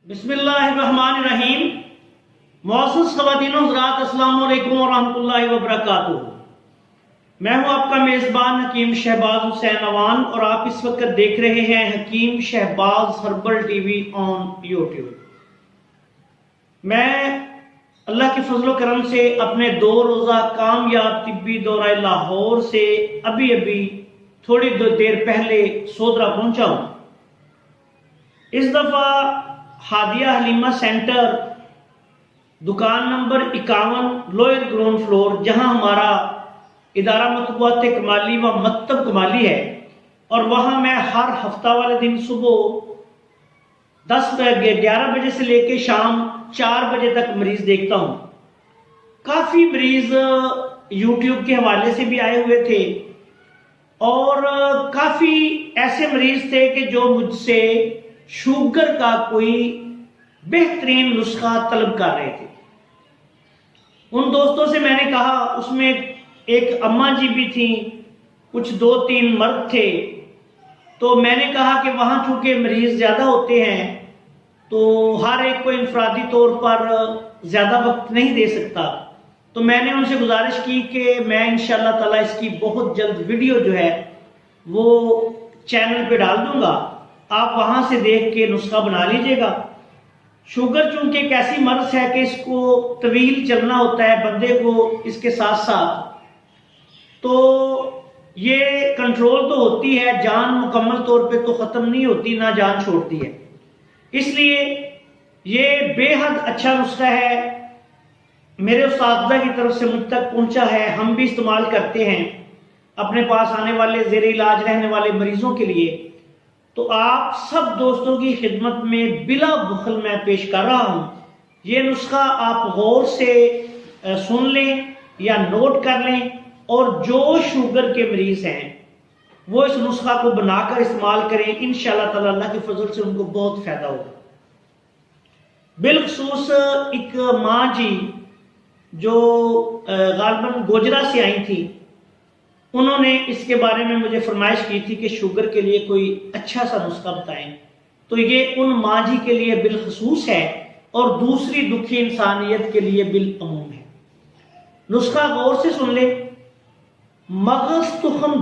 بسم اللہ الرحمن الرحیم۔ معزز خواتین و حضرات، السلام علیکم ورحمۃ اللہ وبرکاتہ۔ میں ہوں آپ کا میزبان حکیم شہباز حسین اوان اور آپ اس وقت دیکھ رہے ہیں Hakeem Shahbaz herbal TV on YouTube. میں اللہ کے فضل و کرم سے اپنے 2 روزہ کامیاب طبی دورہ لاہور سے ابھی تھوڑی دیر پہلے سودرا پہنچا ہوں۔ اس دفعہ ہادیہ حلیمہ سینٹر، دکان نمبر 51، لوئر گراؤنڈ فلور، جہاں ہمارا ادارہ مطبوعات کمالی و مکتب کمالی ہے، اور وہاں میں ہر ہفتہ والے دن صبح 11 بجے سے لے کے شام 4 بجے تک مریض دیکھتا ہوں۔ کافی مریض یوٹیوب کے حوالے سے بھی آئے ہوئے تھے، اور کافی ایسے مریض تھے کہ جو مجھ سے شوگر کا کوئی بہترین نسخہ طلب کر رہے تھے۔ ان دوستوں سے میں نے کہا، اس میں ایک اماں جی بھی تھیں، کچھ 2-3 مرد تھے، تو میں نے کہا کہ وہاں چونکہ مریض زیادہ ہوتے ہیں تو ہر ایک کو انفرادی طور پر زیادہ وقت نہیں دے سکتا، تو میں نے ان سے گزارش کی کہ میں انشاءاللہ تعالی اس کی بہت جلد ویڈیو جو ہے وہ چینل پہ ڈال دوں گا، آپ وہاں سے دیکھ کے نسخہ بنا لیجئے گا۔ شوگر چونکہ ایک ایسی مرض ہے کہ اس کو طویل چلنا ہوتا ہے بندے کو اس کے ساتھ ساتھ، تو یہ کنٹرول تو ہوتی ہے، جان مکمل طور پہ تو ختم نہیں ہوتی، نہ جان چھوڑتی ہے۔ اس لیے یہ بے حد اچھا نسخہ ہے، میرے اساتذہ کی طرف سے مجھ تک پہنچا ہے، ہم بھی استعمال کرتے ہیں اپنے پاس آنے والے زیر علاج رہنے والے مریضوں کے لیے۔ تو آپ سب دوستوں کی خدمت میں بلا بخل میں پیش کر رہا ہوں۔ یہ نسخہ آپ غور سے سن لیں یا نوٹ کر لیں، اور جو شوگر کے مریض ہیں وہ اس نسخہ کو بنا کر استعمال کریں، انشاءاللہ تعالی اللہ کے فضل سے ان کو بہت فائدہ ہوگا۔ بالخصوص ایک ماں جی جو غالباً گوجرا سے آئی تھی، انہوں نے اس کے بارے میں مجھے فرمائش کی تھی کہ شوگر کے لیے کوئی اچھا سا نسخہ بتائیں، تو یہ ان ماں جی کے لیے بالخصوص ہے، اور دوسری دکھی انسانیت کے لیے بالعموم ہے۔ نسخہ غور سے سن لیں۔ مغز تخم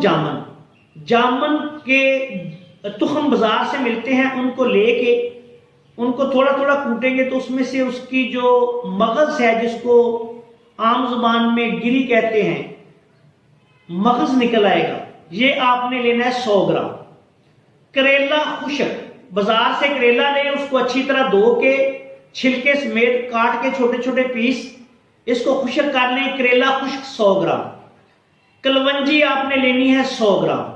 جامن کے تخم بازار سے ملتے ہیں، ان کو لے کے ان کو تھوڑا تھوڑا کوٹیں گے تو اس میں سے اس کی جو مغز ہے، جس کو عام زبان میں گری کہتے ہیں، مغز نکل آئے گا۔ یہ آپ نے لینا ہے 100 گرام۔ کریلا خشک، بازار سے کریلا لیں، اس کو اچھی طرح دھو کے چھلکے سمیت کاٹ کے چھوٹے چھوٹے پیس، اس کو خشک کر لیں۔ کریلا خشک 100 گرام۔ کلونجی آپ نے لینی ہے 100 گرام۔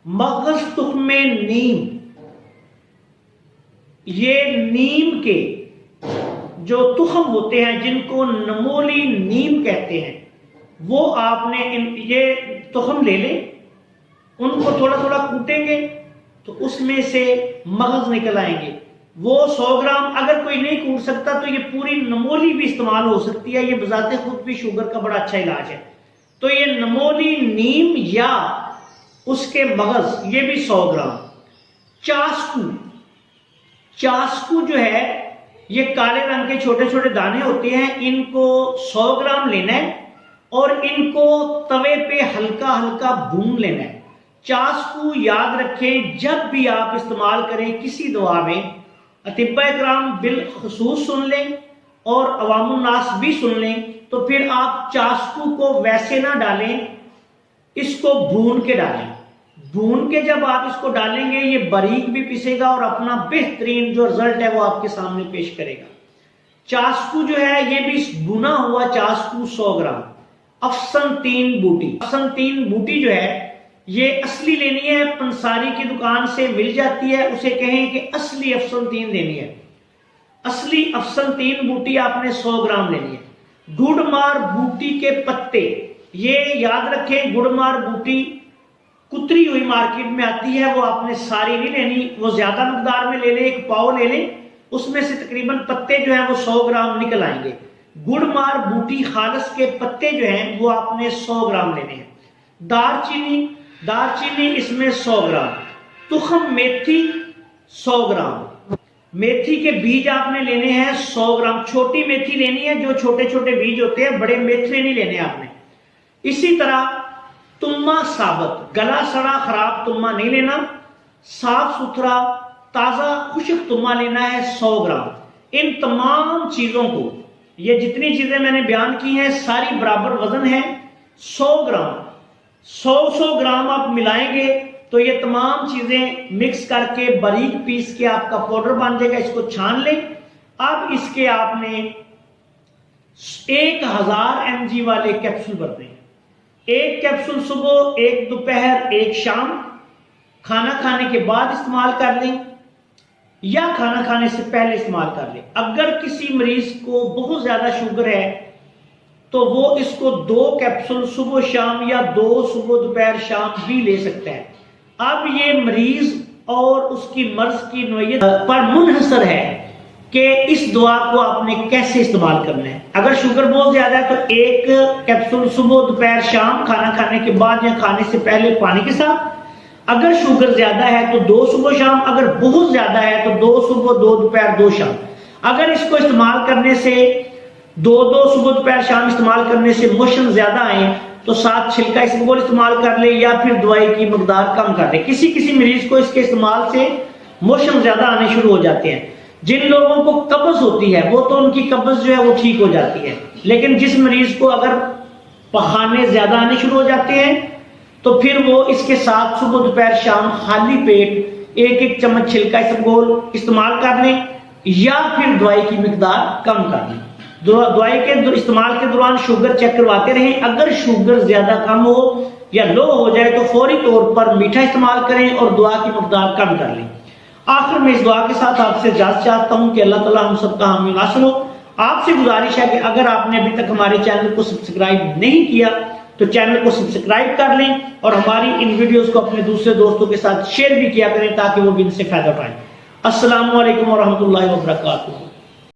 مغز تخم نیم، یہ نیم کے جو تخم ہوتے ہیں جن کو نمولی نیم کہتے ہیں، وہ آپ نے یہ تخم لے لیں، ان کو تھوڑا تھوڑا کوٹیں گے تو اس میں سے مغز نکل آئیں گے۔ وہ 100 گرام، اگر کوئی نہیں کوٹ سکتا تو یہ پوری نمولی بھی استعمال ہو سکتی ہے، یہ بذات خود بھی شوگر کا بڑا اچھا علاج ہے۔ تو یہ نمولی نیم یا اس کے مغز، یہ بھی 100 گرام۔ چاسکو جو ہے، یہ کالے رنگ کے چھوٹے چھوٹے دانے ہوتے ہیں، ان کو 100 گرام لینا ہے، اور ان کو توے پہ ہلکا ہلکا بھون لینا ہے۔ چاسکو یاد رکھیں، جب بھی آپ استعمال کریں کسی دوا میں، اطباء کرام بالخصوص سن لیں اور عوام الناس بھی سن لیں، تو پھر آپ چاسکو کو ویسے نہ ڈالیں، اس کو بھون کے ڈالیں۔ بھون کے جب آپ اس کو ڈالیں گے، یہ باریک بھی پیسے گا اور اپنا بہترین جو رزلٹ ہے وہ آپ کے سامنے پیش کرے گا۔ چاسکو جو ہے، یہ بھی بھنا ہوا چاسکو 100 گرام۔ افسن 3 بوٹی جو ہے، یہ اصلی لینی ہے، پنساری کی دکان سے مل جاتی ہے، اسے کہیں کہ اصلی افسن 3 لینی ہے۔ اصلی افسن 3 بوٹی آپ نے 100 گرام لینی ہے۔ گڑ مار بوٹی کے پتے، یہ یاد رکھیں، گڑ مار بوٹی کتری ہوئی مارکیٹ میں آتی ہے، وہ آپ نے ساری نہیں لینی، وہ زیادہ مقدار میں لے لیں، 1 پاؤ لے لیں، اس میں سے تقریباً پتے جو ہیں وہ 100 گرام نکل آئیں گے۔ گڑ مار بوٹی خالص کے پتے جو ہیں وہ آپ نے 100 گرام لینے ہیں۔ دارچینی اس میں 100 گرام۔ تخم میتھی 100 گرام۔ میتھی کے بیج آپ نے لینے ہیں 100 گرام، چھوٹی میتھی لینی ہے، جو چھوٹے چھوٹے بیج ہوتے ہیں، بڑے میتھے نہیں لینے آپ نے۔ اسی طرح تما ثابت، گلا سڑا خراب تما نہیں لینا، صاف ستھرا تازہ خشک تما لینا ہے 100 گرام۔ ان تمام چیزوں کو، یہ جتنی چیزیں میں نے بیان کی ہیں ساری برابر وزن ہے، 100 گرام، 100 گرام آپ ملائیں گے تو یہ تمام چیزیں مکس کر کے باریک پیس کے آپ کا پاؤڈر بن جائے گا۔ اس کو چھان لیں۔ اب اس کے آپ نے 1000 mg والے کیپسول بھرتے ہیں، ایک کیپسول صبح، ایک دوپہر، ایک شام، کھانا کھانے کے بعد استعمال کر لیں یا کھانا کھانے سے پہلے استعمال کر لیں۔ اگر کسی مریض کو بہت زیادہ شوگر ہے تو وہ اس کو 2 کیپسول صبح شام یا 2 صبح دوپہر شام بھی لے سکتا ہے۔ اب یہ مریض اور اس کی مرض کی نوعیت پر منحصر ہے کہ اس دعا کو آپ نے کیسے استعمال کرنا ہے۔ اگر شوگر بہت زیادہ ہے تو 1 کیپسول صبح دوپہر شام، کھانا کھانے کے بعد یا کھانے سے پہلے پانی کے ساتھ۔ اگر شوگر زیادہ ہے تو 2 صبح شام، اگر بہت زیادہ ہے تو 2 صبح 2 دوپہر 2 شام۔ اگر اس کو استعمال کرنے سے 2 صبح دوپہر شام استعمال کرنے سے موشن زیادہ آئیں تو 7 چھلکا اسبگول استعمال کر لیں یا پھر دوائی کی مقدار کم کر لیں۔ کسی مریض کو اس کے استعمال سے موشن زیادہ آنے شروع ہو جاتے ہیں۔ جن لوگوں کو قبض ہوتی ہے وہ تو ان کی قبض جو ہے وہ ٹھیک ہو جاتی ہے، لیکن جس مریض کو اگر پخانے زیادہ آنے شروع ہو جاتے ہیں تو پھر وہ اس کے ساتھ صبح دوپہر شام خالی پیٹ 1 چمچ چھلکا اسبگول استعمال کر لیں یا پھر دوائی کی مقدار کم کر لیں۔ دوائی کے استعمال کے دوران شوگر چیک کرواتے رہیں۔ اگر شوگر زیادہ کم ہو یا لو ہو جائے تو فوری طور پر میٹھا استعمال کریں اور دعا کی مقدار کم کر لیں۔ آخر میں اس دعا کے ساتھ آپ سے اجازت چاہتا ہوں کہ اللہ تعالیٰ ہم سب کا حامی ناصر ہو۔ آپ سے گزارش ہے کہ اگر آپ نے ابھی تک ہمارے چینل کو سبسکرائب نہیں کیا تو چینل کو سبسکرائب کر لیں اور ہماری ان ویڈیوز کو اپنے دوسرے دوستوں کے ساتھ شیئر بھی کیا کریں تاکہ وہ بھی ان سے فائدہ اٹھائیں۔ السلام علیکم ورحمۃ اللہ وبرکاتہ۔